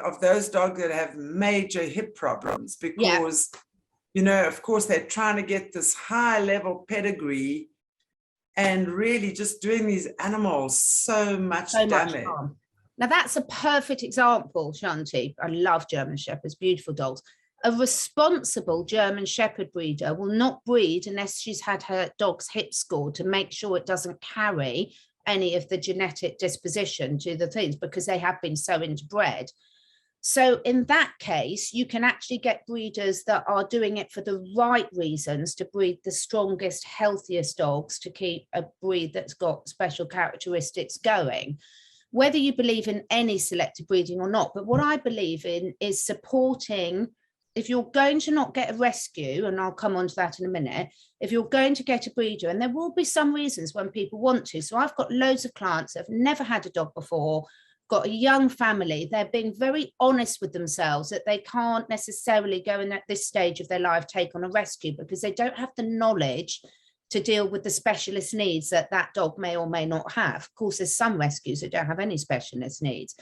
of those dogs that have major hip problems because, you know, of course, they're trying to get this high level pedigree and really just doing these animals so much damage. Now, that's a perfect example, Chantelle. I love German Shepherds, beautiful dogs. A responsible German Shepherd breeder will not breed unless she's had her dog's hip scored to make sure it doesn't carry any of the genetic disposition to the things, because they have been so interbred. So in that case, you can actually get breeders that are doing it for the right reasons, to breed the strongest, healthiest dogs, to keep a breed that's got special characteristics going, whether you believe in any selective breeding or not. But what I believe in is supporting, if you're going to not get a rescue, and I'll come on to that in a minute, if you're going to get a breeder, and there will be some reasons when people want to. So I've got loads of clients that have never had a dog before, got a young family, they're being very honest with themselves that they can't necessarily go in at this stage of their life take on a rescue because they don't have the knowledge to deal with the specialist needs that that dog may or may not have. Of course, there's some rescues that don't have any specialist needs.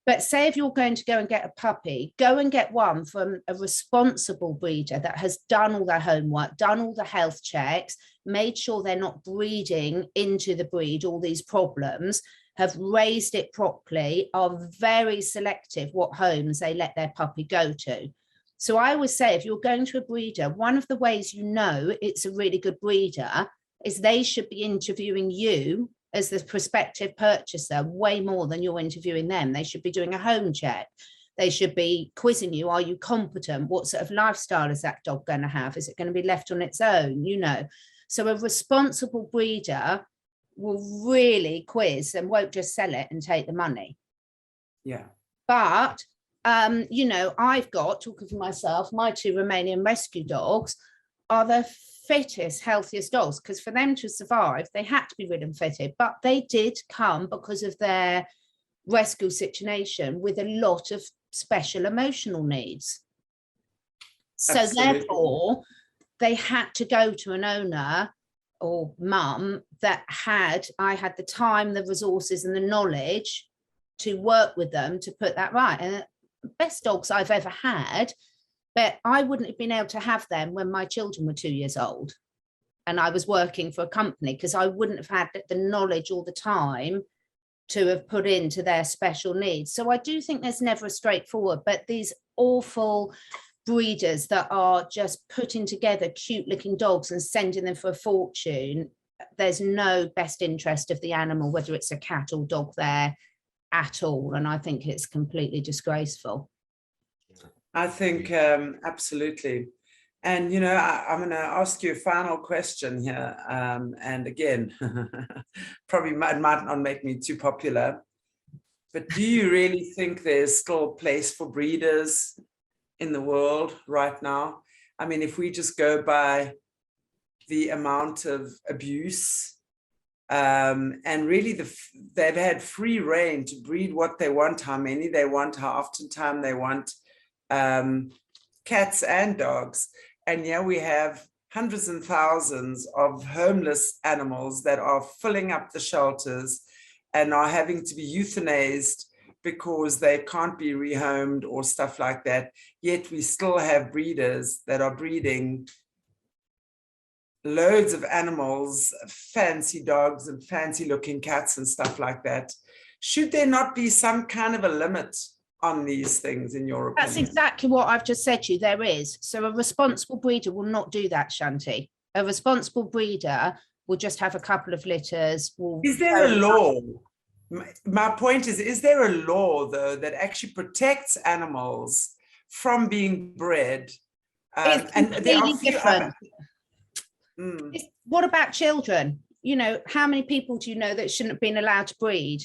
But say if you're going to go and get a puppy, go and get one from a responsible breeder that has done all their homework, done all the health checks, made sure they're not breeding into the breed all these problems, have raised it properly, are very selective what homes they let their puppy go to. So I always say, if you're going to a breeder, one of the ways you know it's a really good breeder is they should be interviewing you as the prospective purchaser way more than you're interviewing them. They should be doing a home check. They should be quizzing you. Are you competent? What sort of lifestyle is that dog going to have? Is it going to be left on its own? You know, so a responsible breeder will really quiz and won't just sell it and take the money. Yeah. But, you know, I've got, talking for myself, my two Romanian rescue dogs are the fittest, healthiest dogs, because for them to survive, they had to be rid and fitted, but they did come because of their rescue situation with a lot of special emotional needs. So Absolutely. therefore, they had to go to an owner or mum that I had the time, the resources and the knowledge to work with them to put that right. And the best dogs I've ever had, but I wouldn't have been able to have them when my children were 2 years old and I was working for a company, because I wouldn't have had the knowledge all the time to have put into their special needs. So I do think there's never a straightforward, but these awful breeders that are just putting together cute looking dogs and sending them for a fortune, there's no best interest of the animal, whether it's a cat or dog there at all. And I think it's completely disgraceful. I think absolutely. And, you know, I'm going to ask you a final question here. And again, probably might not make me too popular, but do you really think there's still a place for breeders in the world right now? I mean, if we just go by the amount of abuse, and really they've had free reign to breed what they want, how many they want, how often time they want, cats and dogs. And yeah, we have hundreds and thousands of homeless animals that are filling up the shelters and are having to be euthanized because they can't be rehomed or stuff like that. Yet we still have breeders that are breeding loads of animals, fancy dogs and fancy looking cats and stuff like that. Should there not be some kind of a limit on these things, in your opinion? That's exactly what I've just said to you. There is. So a responsible breeder will not do that, Shanti. A responsible breeder will just have a couple of litters. Is there a law? My point is there a law, though, that actually protects animals from being bred? It's completely different. What about children? You know, how many people do you know that shouldn't have been allowed to breed?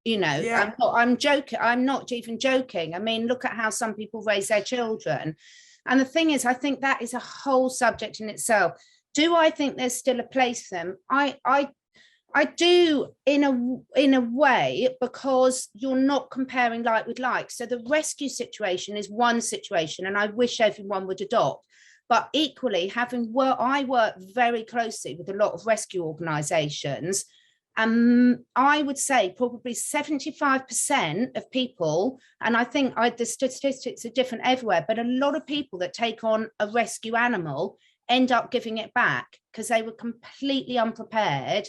You know, yeah. I'm joking. I'm not even joking. I mean, look at how some people raise their children. And the thing is, I think that is a whole subject in itself. Do I think there's still a place for them? I do in a way, because you're not comparing like with like. So the rescue situation is one situation, and I wish everyone would adopt. But equally, I work very closely with a lot of rescue organisations. I would say probably 75% of people, and I think the statistics are different everywhere, but a lot of people that take on a rescue animal end up giving it back because they were completely unprepared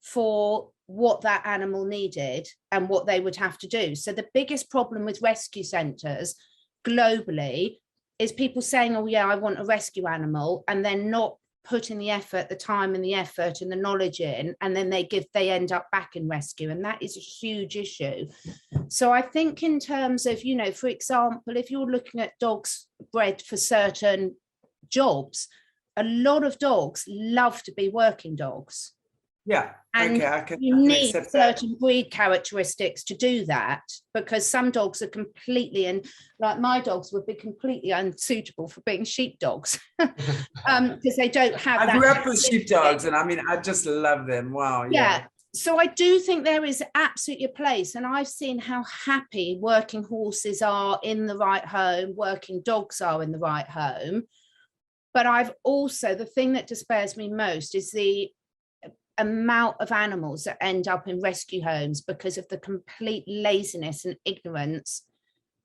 for what that animal needed and what they would have to do. So the biggest problem with rescue centres globally is people saying, oh yeah, I want a rescue animal, and then not putting the effort, the time and the effort and the knowledge in, and then they end up back in rescue. And that is a huge issue. So I think in terms of, you know, for example, if you're looking at dogs bred for certain jobs, a lot of dogs love to be working dogs. Yeah. And okay, you need certain breed characteristics to do that, because some dogs are completely, and like my dogs would be completely unsuitable for being sheepdogs because they don't have I grew up with sheepdogs, and I mean, I just love them. Wow. Yeah. So I do think there is absolutely a place, and I've seen how happy working horses are in the right home, working dogs are in the right home. But I've also, the thing that despairs me most is the amount of animals that end up in rescue homes because of the complete laziness and ignorance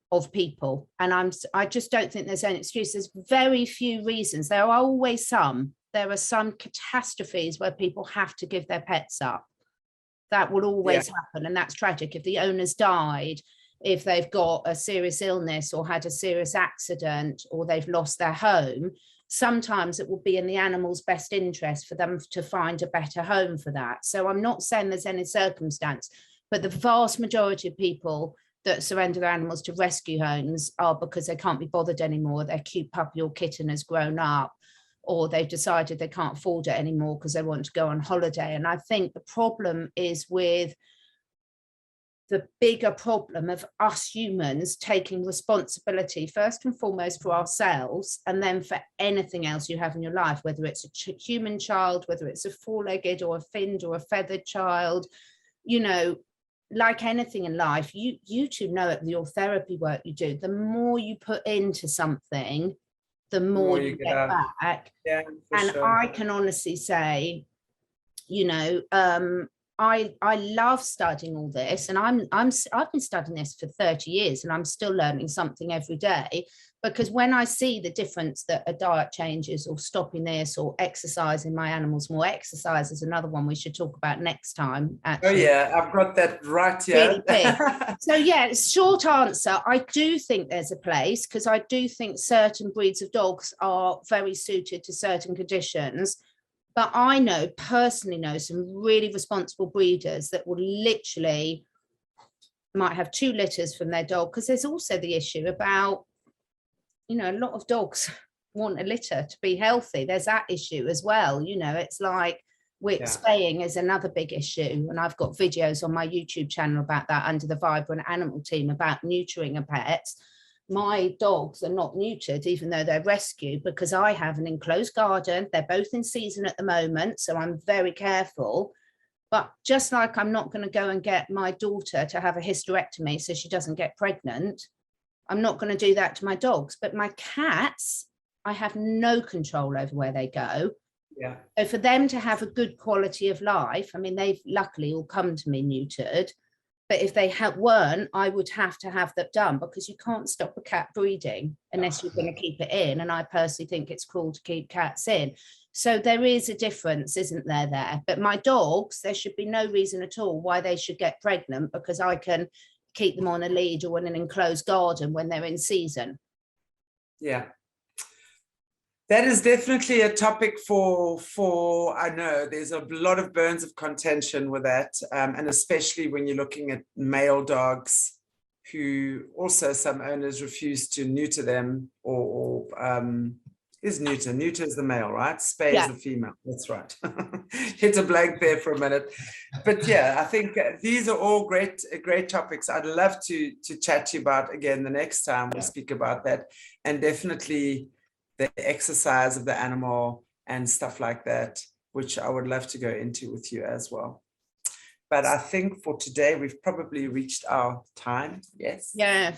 of people. And I just don't think there's any excuse. There's very few reasons. There are always some. There are some catastrophes where people have to give their pets up. That will always happen, and that's tragic. If the owner's died, if they've got a serious illness or had a serious accident, or they've lost their home, sometimes it will be in the animal's best interest for them to find a better home for that. So I'm not saying there's any circumstance, but the vast majority of people that surrender their animals to rescue homes are because they can't be bothered anymore. Their cute puppy or kitten has grown up, or they've decided they can't afford it anymore because they want to go on holiday. And I think the problem is with the bigger problem of us humans taking responsibility first and foremost for ourselves, and then for anything else you have in your life, whether it's a human child, whether it's a four-legged or a finned or a feathered child. You know, like anything in life, you two know it, your therapy work you do, the more you put into something, the more you get back. Yeah, and sure. I can honestly say, you know, I love studying all this, and I've been studying this for 30 years, and I'm still learning something every day. Because when I see the difference that a diet changes or stopping this or exercising my animals more, exercise is another one we should talk about next time. Actually. Oh yeah, I've got that right here. Really big. So yeah, short answer, I do think there's a place, because I do think certain breeds of dogs are very suited to certain conditions. But I personally know some really responsible breeders that will literally might have 2 litters from their dog, because there's also the issue about, a lot of dogs want a litter to be healthy. There's that issue as well. It's like spaying is another big issue. And I've got videos on my YouTube channel about that under the Vibrant Animal team about neutering a pet. My dogs are not neutered, even though they're rescued, because I have an enclosed garden. They're both in season at the moment, so I'm very careful. But just like I'm not going to go and get my daughter to have a hysterectomy so she doesn't get pregnant, I'm not going to do that to my dogs. But my cats, I have no control over where they go. Yeah. So for them to have a good quality of life, I mean, they've luckily all come to me neutered. But if they weren't, I would have to have that done, because you can't stop a cat breeding unless you're going to keep it in. And I personally think it's cruel to keep cats in. So there is a difference, isn't there? But my dogs, there should be no reason at all why they should get pregnant, because I can keep them on a lead or in an enclosed garden when they're in season. Yeah. That is definitely a topic for I know there's a lot of bones of contention with that. And especially when you're looking at male dogs, who also some owners refuse to neuter them or is neuter. Neuter is the male, right? Spay is the female. That's right. Hit a blank there for a minute. But yeah, I think these are all great topics. I'd love to chat to you about again the next time we speak about that. And definitely the exercise of the animal and stuff like that, which I would love to go into with you as well. But I think for today, we've probably reached our time. Yes. Yeah.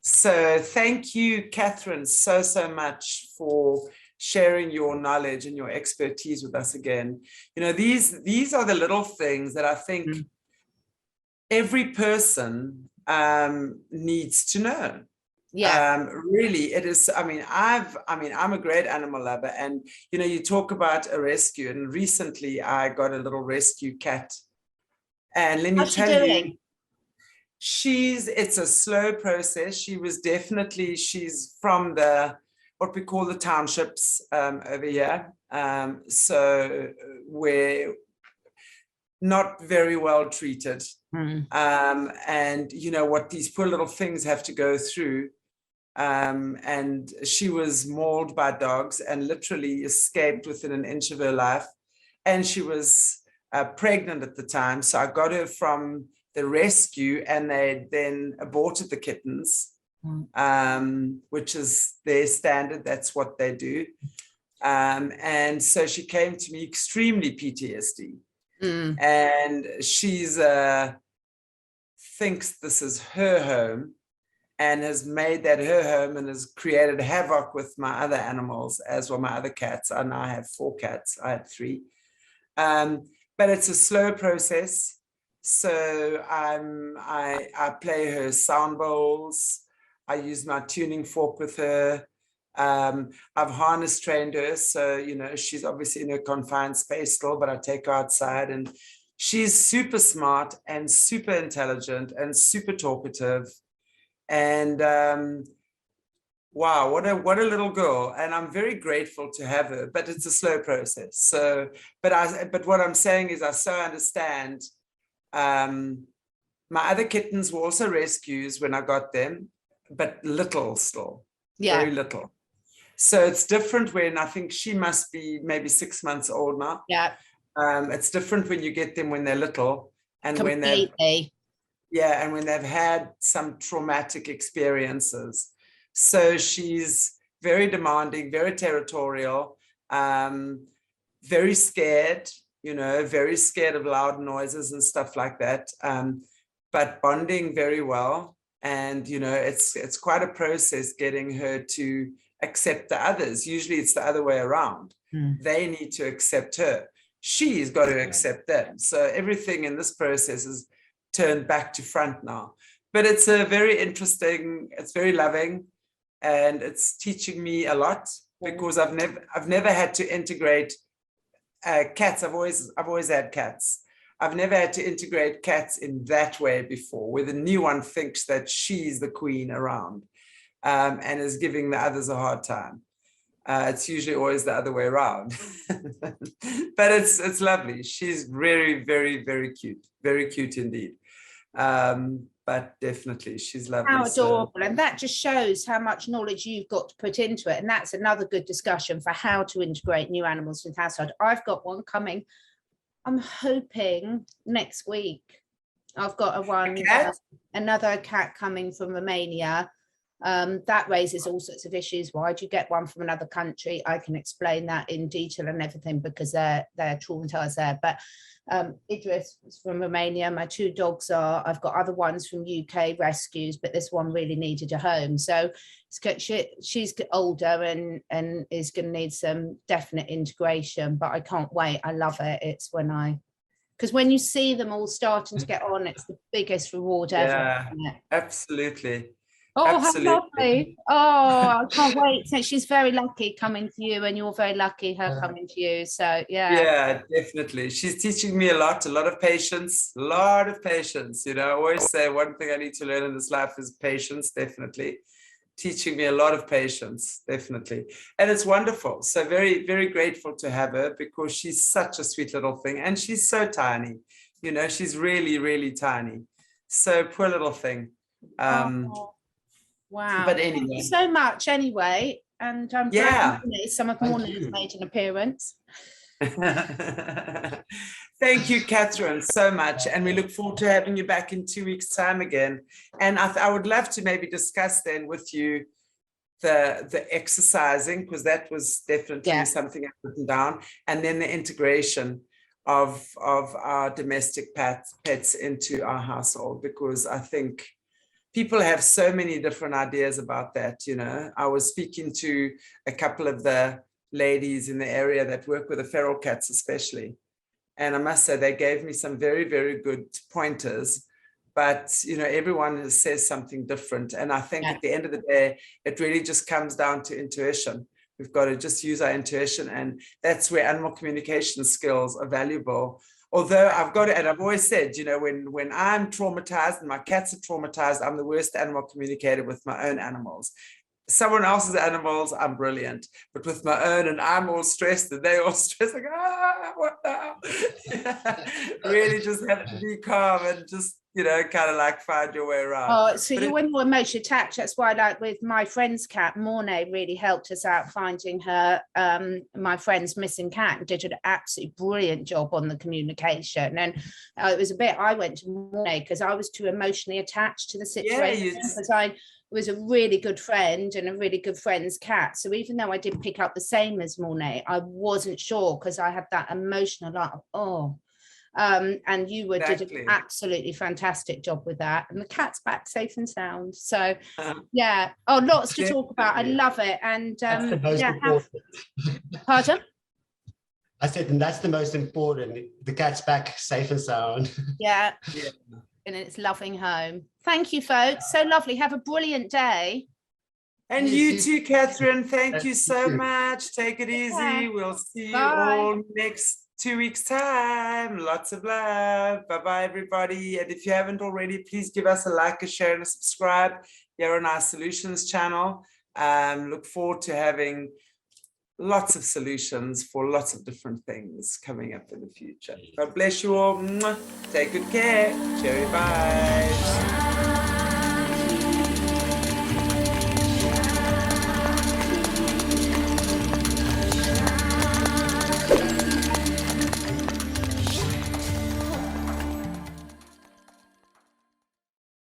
So thank you, Catherine, so much for sharing your knowledge and your expertise with us again. These are the little things that I think every person needs to know. Yeah. Really, it is. I'm a great animal lover, and you talk about a rescue, and recently I got a little rescue cat, and let me tell you, it's a slow process. She's from what we call the townships over here. So we're not very well treated. And what these poor little things have to go through. And she was mauled by dogs and literally escaped within an inch of her life. And she was pregnant at the time. So I got her from the rescue, and they then aborted the kittens, which is their standard. That's what they do. And so she came to me extremely PTSD. And she's thinks this is her home and has made that her home and has created havoc with my other animals as well, my other cats. I now have 4 cats. I had 3. But it's a slow process. So I play her sound bowls. I use my tuning fork with her. I've harness trained her. So, she's obviously in a confined space still, but I take her outside, and she's super smart and super intelligent and super talkative. And wow, what a little girl. And I'm very grateful to have her, but it's a slow process. So, but what I'm saying is I so understand. My other kittens were also rescues when I got them, but little still, very little. So it's different when I think she must be maybe 6 months old now. Yeah. It's different when you get them when they're little and Completely. when they've had some traumatic experiences. So she's very demanding, very territorial, very scared, very scared of loud noises and stuff like that. But bonding very well. And, it's quite a process getting her to accept the others. Usually it's the other way around. They need to accept her. She's got to accept them. So everything in this process is turned back to front now. But it's a very interesting, it's very loving. and it's teaching me a lot because I've never had to integrate cats. I've always had cats. I've never had to integrate cats in that way before, where the new one thinks that she's the queen around, and is giving the others a hard time. It's usually always the other way around, but it's lovely. She's very, very, very cute indeed. But definitely she's lovely. How adorable. And that just shows how much knowledge you've got to put into it. And that's another good discussion for how to integrate new animals with household. I've got one coming, I'm hoping next week. I've got another cat coming from Romania. That raises all sorts of issues. Why do you get one from another country? I can explain that in detail and everything, because they're traumatized there. But Idris is from Romania. My 2 dogs are. I've got other ones from UK rescues, but this one really needed a home. So she's older and is going to need some definite integration. But I can't wait. I love it. It's because when you see them all starting to get on, it's the biggest reward ever. Yeah, absolutely. Oh, Absolutely. how lovely. Oh, I can't wait. So she's very lucky coming to you, and you're very lucky her coming to you. So, Yeah, definitely. She's teaching me a lot of patience, You know, I always say one thing I need to learn in this life is patience, definitely. Teaching me a lot of patience, definitely. And it's wonderful. So very, very grateful to have her, because she's such a sweet little thing. And she's so tiny. You know, she's really, really tiny. So poor little thing. Wow. But anyway. Thank you so much anyway. And I'm glad some of Morning has made an appearance. Thank you, Catherine, so much. And we look forward to having you back in 2 weeks' time again. And I would love to maybe discuss then with you the exercising, because that was definitely something I've written down. And then the integration of our domestic pets into our household, because I think people have so many different ideas about that. You know, I was speaking to a couple of the ladies in the area that work with the feral cats especially, and I must say they gave me some very, very good pointers. But you know, everyone says something different, and I think at the end of the day, it really just comes down to intuition. We've got to just use our intuition, and that's where animal communication skills are valuable. Although I've got it, and I've always said, you know, when I'm traumatized and my cats are traumatized, I'm the worst animal communicator with my own animals. Someone else's animals, I'm brilliant. But with my own, and I'm all stressed and they're all stressed, like, what now? Really just have to be calm and just, you know, kind of like find your way around. Oh, so when you're emotionally attached, that's why, like with my friend's cat, Mornay really helped us out finding her, my friend's missing cat, and did an absolutely brilliant job on the communication. And it was a bit, I went to Mornay because I was too emotionally attached to the situation, because I was a really good friend and a really good friend's cat. So even though I didn't pick up the same as Mornay, I wasn't sure, because I had that emotional, like, and you did an absolutely fantastic job with that, and the cat's back safe and sound. So lots to talk about. I love it. And that's the most important. Pardon? I said, and that's the most important. The cat's back safe and sound. Yeah. In its loving home. Thank you, folks. So lovely. Have a brilliant day. And you too, Catherine. Thank you so much. Take it easy. We'll see you all next 2 weeks' time. Lots of love. Bye-bye, everybody. And if you haven't already, please give us a like, a share, and a subscribe here on our solutions channel. Look forward to having lots of solutions for lots of different things coming up in the future. God bless you all. Take good care. Cherry bye.